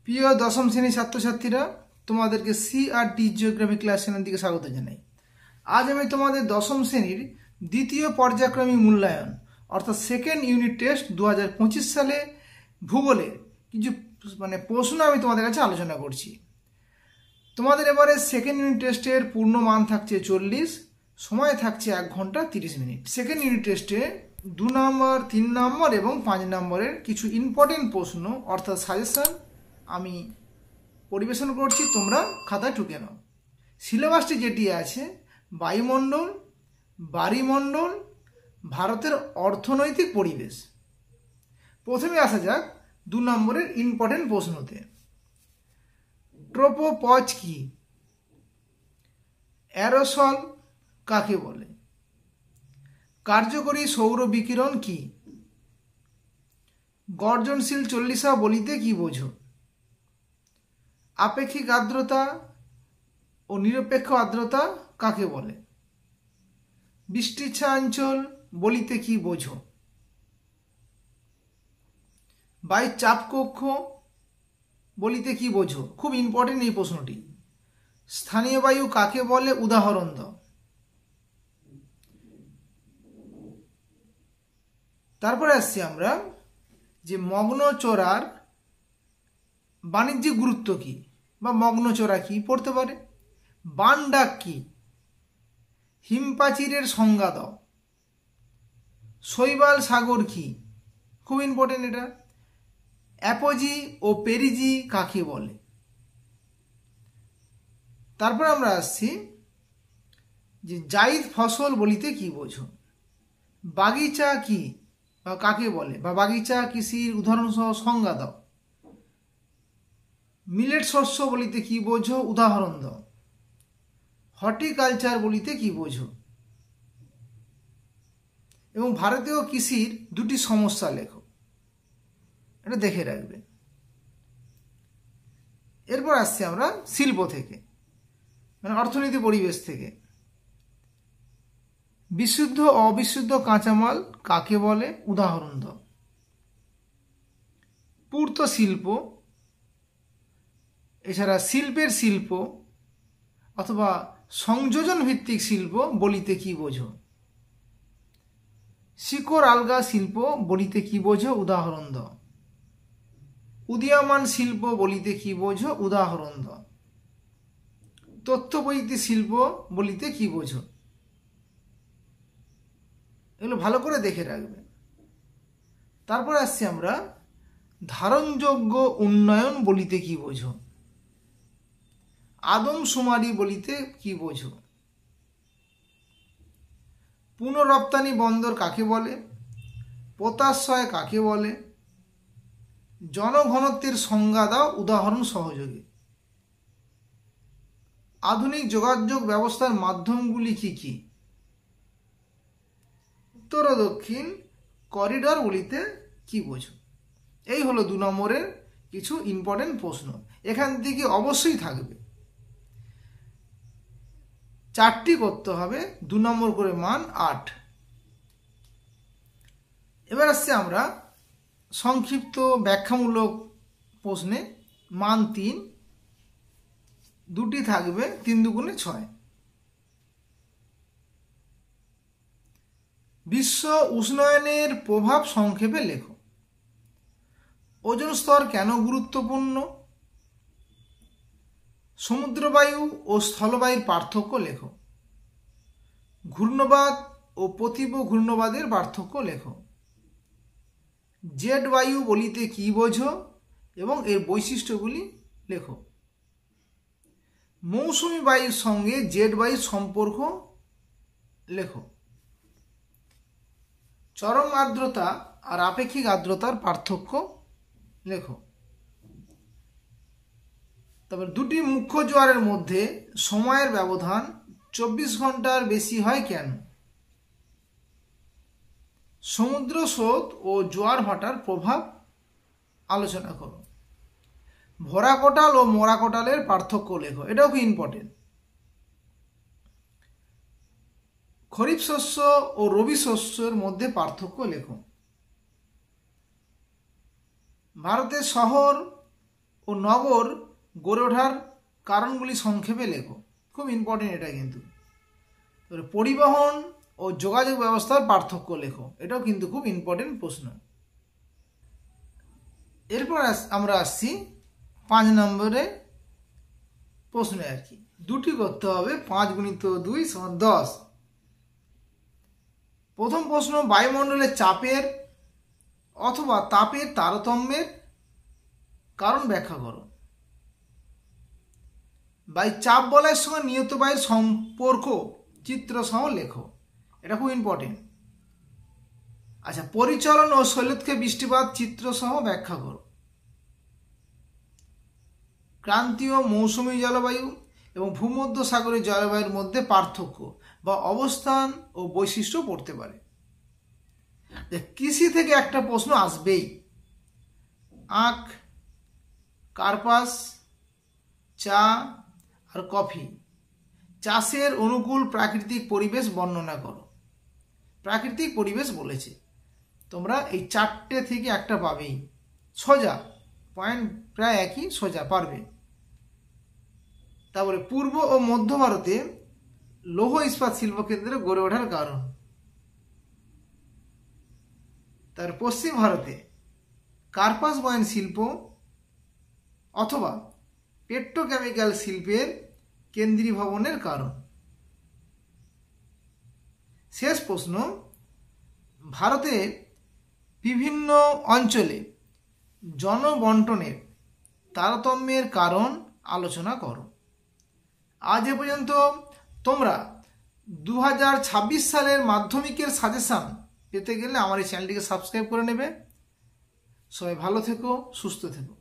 প্রিয় দশম শ্রেণীর ছাত্রছাত্রীরা, তোমাদেরকে সিআরটি জিওগ্রাফি ক্লাস চ্যানেল থেকে স্বাগত জানাই। আজ আমি তোমাদের দশম শ্রেণীর দ্বিতীয় পর্যায়ক্রমিক মূল্যায়ন অর্থাৎ সেকেন্ড ইউনিট টেস্ট 2025 সালে ভূগোলের কিছু প্রশ্ন আমি তোমাদের কাছে আলোচনা করছি। তোমাদের এবারে সেকেন্ড ইউনিট টেস্টের পূর্ণ মান থাকছে 40, সময় থাকছে 1 ঘন্টা 30 মিনিট। সেকেন্ড ইউনিট টেস্টে 2 নম্বর, 3 নম্বর এবং 5 নম্বরের কিছু ইম্পর্টেন্ট প্রশ্ন অর্থাৎ সাজেশন আমি পরিবেশন করছি, তোমরা খাতায় টুকে নাও। সিলেবাসটি যেটি আছে, বায়ুমণ্ডল, বাড়িমণ্ডল, ভারতের অর্থনৈতিক পরিবেশ। প্রথমে আসা যাক 2 নম্বরের ইম্পর্টেন্ট প্রশ্নতে। ট্রোপোপজ কি? অ্যারোসল কাকে বলে? কার্যকরী সৌর বিকিরণ কি? গর্জনশীল চল্লিশা বলিতে কি বোঝো? আপেক্ষিক আর্দ্রতা ও নিরপেক্ষ আর্দ্রতা কাকে বলে? বৃষ্টিচ্ছায়াঞ্চল বলিতে কি বোঝো? বায়ুর চাপকক্ষ বলিতে কি বোঝো? খুব ইম্পর্টেন্ট এই প্রশ্নটি। স্থানীয় বায়ু কাকে বলে? উদাহরণ দাও। তারপরে আসছি আমরা যে মগ্নচোরার বাণিজ্যিক গুরুত্ব কি বা মগ্নচোরা কি পড়তে পারে। বানডাক কি? হিমপাচিরের সংজ্ঞা দাও। শৈবাল সাগর কি? খুব ইম্পর্টেন্ট এটা। অ্যাপোজি ও পেরিজি কাকে বলে? তারপর আমরা আসছি যে জাইদ ফসল বলিতে কি বোঝো? বাগিচা কি বা কাকে বলে বা বাগিচা কৃষির উদাহরণ সহ সংজ্ঞা দাও। মিলেট শস্য বলিতে কি বোঝো? উদাহরণ দাও। হর্টিকালচার বলিতে কি বোঝো? এবং ভারতীয় কৃষির 2টি সমস্যা লেখো, এটা দেখে রাখবে। এরপর আসছি আমরা শিল্প থেকে, অর্থনীতি পরিবেশ থেকে। বিশুদ্ধ ও অবিশুদ্ধ কাঁচামাল কাকে বলে? উদাহরণ দাও। পূর্ত শিল্প, এছাড়া শিল্পের শিল্প অথবা সংযোজন ভিত্তিক শিল্প বলিতে কি বোঝো? শিকড় আলগা শিল্প বলিতে কি বোঝো? উদাহরণ দাও। উদীয়মান শিল্প বলিতে কি বোঝো? উদাহরণ দাও। তথ্যপ্রযুক্তি শিল্প বলিতে কি বোঝো? এগুলো ভালো করে দেখে রাখবে। তারপর আসছি আমরা ধারণযোগ্য উন্নয়ন বলিতে কি বোঝো? আদমশুমারি বলিতে কি বোঝো? পুনঃরপ্তানি বন্দর কাকে বলে? পোতাশ্রয় কাকে বলে? জনঘনত্বের সংজ্ঞা দাও উদাহরণ সহযোগে। আধুনিক যোগাযোগ ব্যবস্থার মাধ্যমগুলি কি কি? উত্তর ও দক্ষিণ করিডর বলিতে কি বোঝো? এই হলো 2 নম্বরের কিছু ইম্পর্টেন্ট প্রশ্ন। এখান থেকে অবশ্যই থাকবে 4টি করতে হবে, 2 নম্বর করে মান 8। এবার আসছে আমরা সংক্ষিপ্ত ব্যাখ্যামূলক প্রশ্নে। মান 3, 2টি থাকবে, 3 দুগুণে 6। বিশ্ব উষ্ণায়নের প্রভাব সংক্ষেপে লেখো। ওজোন স্তর কেন গুরুত্বপূর্ণ? সমুদ্রবায়ু ও স্থলবায়ুর পার্থক্য লেখো। ঘূর্ণবাদ ও প্রতীব্র ঘূর্ণবাদের পার্থক্য লেখো। জেট বায়ু বলিতে কি বোঝো এবং এর বৈশিষ্ট্যগুলি লেখো। মৌসুমী বায়ুর সঙ্গে জেট বায়ুর সম্পর্ক লেখো। চরম আর্দ্রতা আর আপেক্ষিক আর্দ্রতার পার্থক্য লেখো। তারপর 2টি মুখ্য জোয়ারের মধ্যে সময়ের ব্যবধান 24 ঘন্টার বেশি হয় কেন? সমুদ্র স্রোত ও জোয়ার ভাটার প্রভাব আলোচনা করো। ভরা কোটাল ও মরা কোটালের পার্থক্য লেখো, এটাও খুব ইম্পর্টেন্ট। খরিফ শস্য ও রবি শস্যের মধ্যে পার্থক্য লেখো। ভারতের শহর ও নগর গড়ে ওঠার কারণগুলি সংক্ষেপে লেখো। খুব ইম্পর্টেন্ট এটা কিন্তু। পরিবহন ও যোগাযোগ ব্যবস্থার পার্থক্য লেখো, এটাও কিন্তু খুব ইম্পর্টেন্ট প্রশ্ন। এরপর আমরা আসছি 5 নম্বরে প্রশ্নে আর কি। দুটি করতে হবে, 5 × 2 = 10। প্রথম প্রশ্ন, বায়ুমণ্ডলের চাপের অথবা তাপের তারতম্যের কারণ ব্যাখ্যা করো। চাপ বলয়ের সঙ্গে নিয়ত বায়ুর সম্পর্ক চিত্র সহ লেখো, এটা খুব ইম্পর্টেন্ট। আচ্ছা, পরিচলন ও শৈলক্ষে বৃষ্টিপাত চিত্র সহ ব্যাখ্যা করো। ক্রান্তীয় মৌসুমী জলবায়ু এবং ভূমধ্যসাগরীয় জলবায়ুর মধ্যে পার্থক্য বা অবস্থান ও বৈশিষ্ট্য পড়তে পারে। কৃষি থেকে একটা প্রশ্ন আসবেই। আখ, কার্পাস, চা আর কফি চাষের অনুকূল প্রাকৃতিক পরিবেশ বর্ণনা করো। প্রাকৃতিক পরিবেশ বলেছে, তোমরা এই 4টে থেকে একটা পাবেই, সোজা পয়েন্ট প্রায় একই, সোজা পারবে। তারপরে পূর্ব ও মধ্য ভারতে লৌহ ইস্পাত শিল্পকেন্দ্র গড়ে ওঠার কারণ। তার পশ্চিম ভারতে কার্পাস বয়ন শিল্প অথবা পেট্রোকেমিক্যাল শিল্পের কেন্দ্রীভবনের কারণ। শেষ প্রশ্ন, ভারতের বিভিন্ন অঞ্চলে জনবন্টনের তারতম্যের কারণ আলোচনা করো। আজ এ পর্যন্ত তোমরা 2026 সালের মাধ্যমিকের সাজেশান পেতে গেলে আমার এই চ্যানেলটিকে সাবস্ক্রাইব করে নেবে। সবাই ভালো থেকো, সুস্থ থেকো।